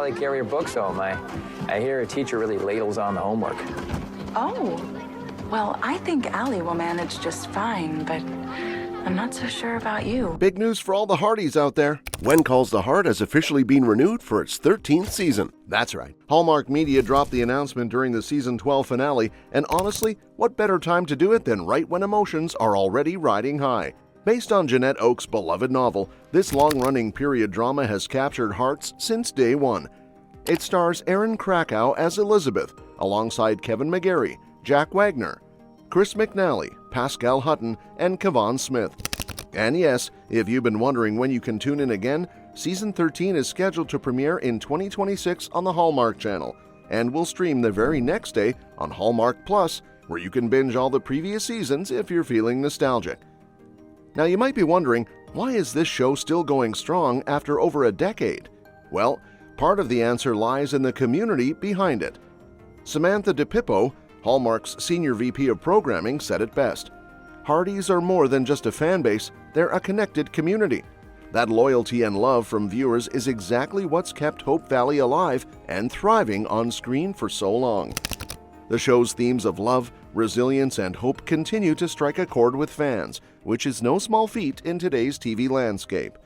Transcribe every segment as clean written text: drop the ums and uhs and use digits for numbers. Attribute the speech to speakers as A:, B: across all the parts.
A: They carry her books home. I hear a teacher really ladles on the homework.
B: Oh, well, I think Allie will manage just fine, but I'm not so sure about you.
C: Big news for all the Hardys out there. When Calls the Heart has officially been renewed for its 13th season. That's right. Hallmark Media dropped the announcement during the season 12 finale, and honestly, what better time to do it than right when emotions are already riding high? Based on Janette Oke's beloved novel, this long-running period drama has captured hearts since day one. It stars Erin Krakow as Elizabeth, alongside Kevin McGarry, Jack Wagner, Chris McNally, Pascal Hutton, and Kevon Smith. And yes, if you've been wondering when you can tune in again, Season 13 is scheduled to premiere in 2026 on the Hallmark Channel, and will stream the very next day on Hallmark Plus, where you can binge all the previous seasons if you're feeling nostalgic. Now you might be wondering, why is this show still going strong after over a decade? Well, part of the answer lies in the community behind it. Samantha DePippo, Hallmark's Senior VP of Programming, said it best. Hardys are more than just a fan base, they're a connected community. That loyalty and love from viewers is exactly what's kept Hope Valley alive and thriving on screen for so long. The show's themes of love, resilience, and hope continue to strike a chord with fans, which is no small feat in today's TV landscape.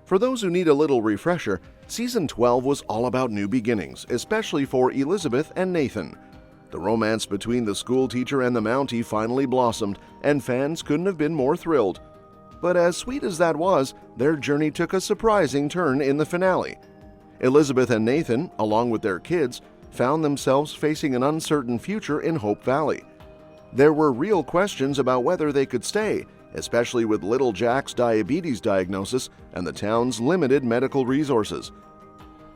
C: For those who need a little refresher, Season 12 was all about new beginnings, especially for Elizabeth and Nathan. The romance between the school teacher and the Mountie finally blossomed, and fans couldn't have been more thrilled. But as sweet as that was, their journey took a surprising turn in the finale. Elizabeth and Nathan, along with their kids, found themselves facing an uncertain future in Hope Valley. There were real questions about whether they could stay, especially with little Jack's diabetes diagnosis and the town's limited medical resources.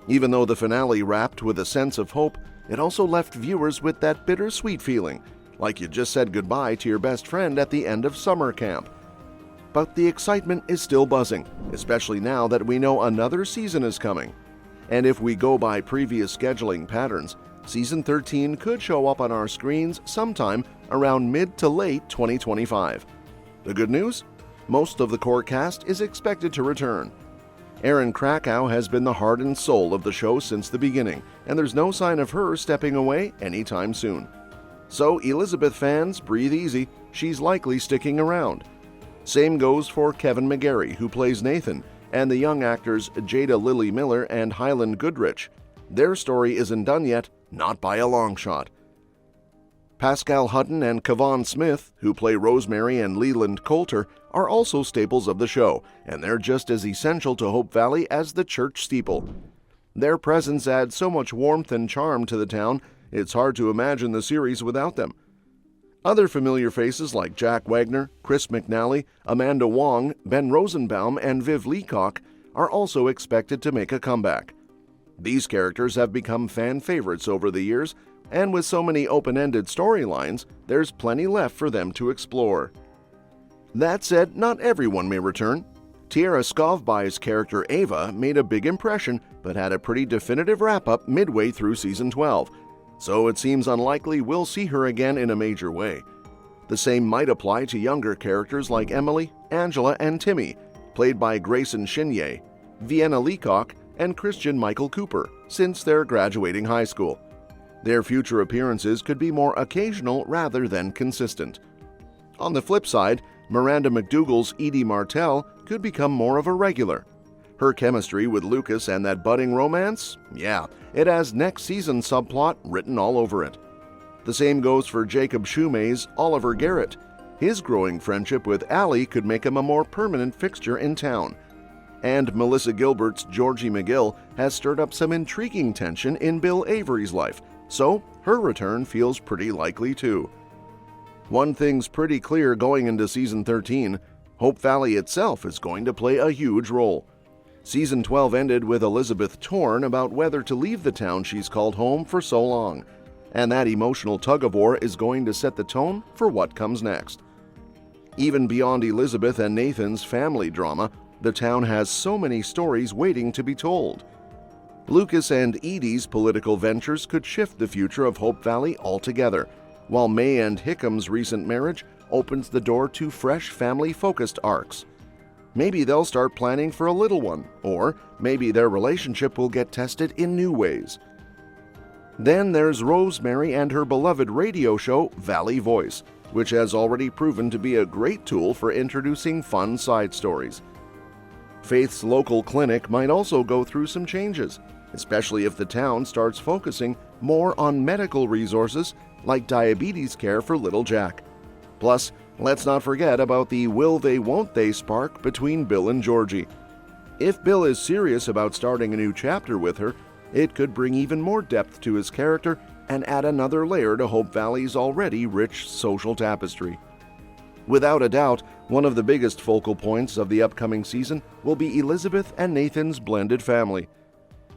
C: Even though the finale wrapped with a sense of hope, it also left viewers with that bittersweet feeling, like you just said goodbye to your best friend at the end of summer camp. But the excitement is still buzzing, especially now that we know another season is coming. And if we go by previous scheduling patterns, Season 13 could show up on our screens sometime around mid to late 2025. The good news? Most of the core cast is expected to return. Erin Krakow has been the heart and soul of the show since the beginning, and there's no sign of her stepping away anytime soon. So Elizabeth fans, breathe easy, she's likely sticking around. Same goes for Kevin McGarry, who plays Nathan, and the young actors Jada Lily Miller and Highland Goodrich. Their story isn't done yet, not by a long shot. Pascal Hutton and Kevon Smith, who play Rosemary and Leland Coulter, are also staples of the show, and they're just as essential to Hope Valley as the church steeple. Their presence adds so much warmth and charm to the town, it's hard to imagine the series without them. Other familiar faces like Jack Wagner, Chris McNally, Amanda Wong, Ben Rosenbaum, and Viv Leacock are also expected to make a comeback. These characters have become fan favorites over the years, and with so many open-ended storylines, there's plenty left for them to explore. That said, not everyone may return. Tiara Skovby's character Ava made a big impression, but had a pretty definitive wrap-up midway through Season 12, so it seems unlikely we'll see her again in a major way. The same might apply to younger characters like Emily, Angela, and Timmy, played by Grayson Shinye, Vienna Leacock, and Christian Michael Cooper, since they're graduating high school. Their future appearances could be more occasional rather than consistent. On the flip side, Miranda McDougal's Edie Martell could become more of a regular. Her chemistry with Lucas and that budding romance? Yeah, it has next season subplot written all over it. The same goes for Jacob Shumay's Oliver Garrett. His growing friendship with Allie could make him a more permanent fixture in town. And Melissa Gilbert's Georgie McGill has stirred up some intriguing tension in Bill Avery's life, so her return feels pretty likely too. One thing's pretty clear going into Season 13, Hope Valley itself is going to play a huge role. Season 12 ended with Elizabeth torn about whether to leave the town she's called home for so long, and that emotional tug-of-war is going to set the tone for what comes next. Even beyond Elizabeth and Nathan's family drama, the town has so many stories waiting to be told. Lucas and Edie's political ventures could shift the future of Hope Valley altogether, while May and Hickham's recent marriage opens the door to fresh family-focused arcs. Maybe they'll start planning for a little one, or maybe their relationship will get tested in new ways. Then there's Rosemary and her beloved radio show, Valley Voice, which has already proven to be a great tool for introducing fun side stories. Faith's local clinic might also go through some changes, especially if the town starts focusing more on medical resources like diabetes care for little Jack. Plus, let's not forget about the will they won't they spark between Bill and Georgie. If Bill is serious about starting a new chapter with her, it could bring even more depth to his character and add another layer to Hope Valley's already rich social tapestry. Without a doubt, one of the biggest focal points of the upcoming season will be Elizabeth and Nathan's blended family.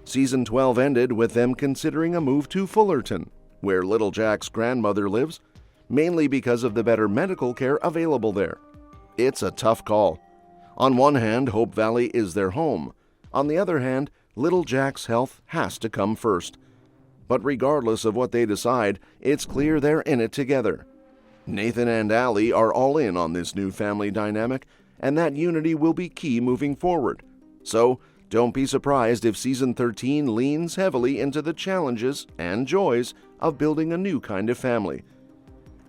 C: Season 12 ended with them considering a move to Fullerton, where little Jack's grandmother lives, mainly because of the better medical care available there. It's a tough call. On one hand, Hope Valley is their home. On the other hand, little Jack's health has to come first. But regardless of what they decide, it's clear they're in it together. Nathan and Allie are all in on this new family dynamic, and that unity will be key moving forward. So, don't be surprised if Season 13 leans heavily into the challenges and joys of building a new kind of family.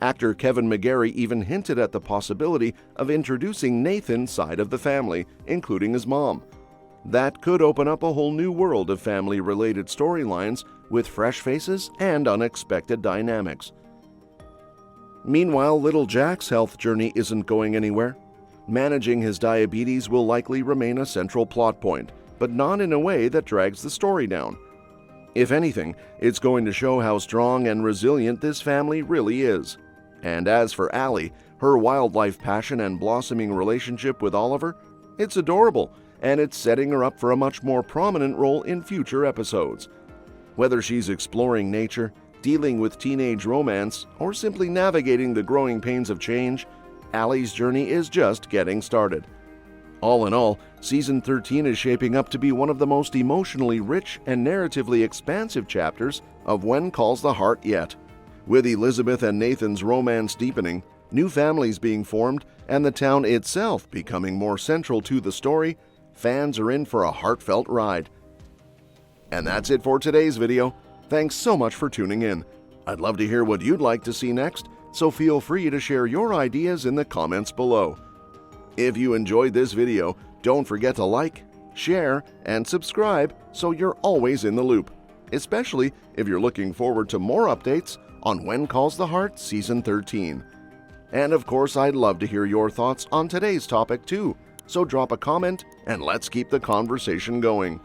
C: Actor Kevin McGarry even hinted at the possibility of introducing Nathan's side of the family, including his mom. That could open up a whole new world of family-related storylines with fresh faces and unexpected dynamics. Meanwhile, little Jack's health journey isn't going anywhere. Managing his diabetes will likely remain a central plot point, but not in a way that drags the story down. If anything, it's going to show how strong and resilient this family really is. And as for Allie, her wildlife passion and blossoming relationship with Oliver, it's adorable, and it's setting her up for a much more prominent role in future episodes. Whether she's exploring nature, dealing with teenage romance, or simply navigating the growing pains of change, Allie's journey is just getting started. All in all, Season 13 is shaping up to be one of the most emotionally rich and narratively expansive chapters of When Calls the Heart yet. With Elizabeth and Nathan's romance deepening, new families being formed, and the town itself becoming more central to the story, fans are in for a heartfelt ride. And that's it for today's video. Thanks so much for tuning in. I'd love to hear what you'd like to see next, so feel free to share your ideas in the comments below. If you enjoyed this video, don't forget to like, share, and subscribe so you're always in the loop, especially if you're looking forward to more updates on When Calls the Heart Season 13. And of course, I'd love to hear your thoughts on today's topic too, so drop a comment and let's keep the conversation going.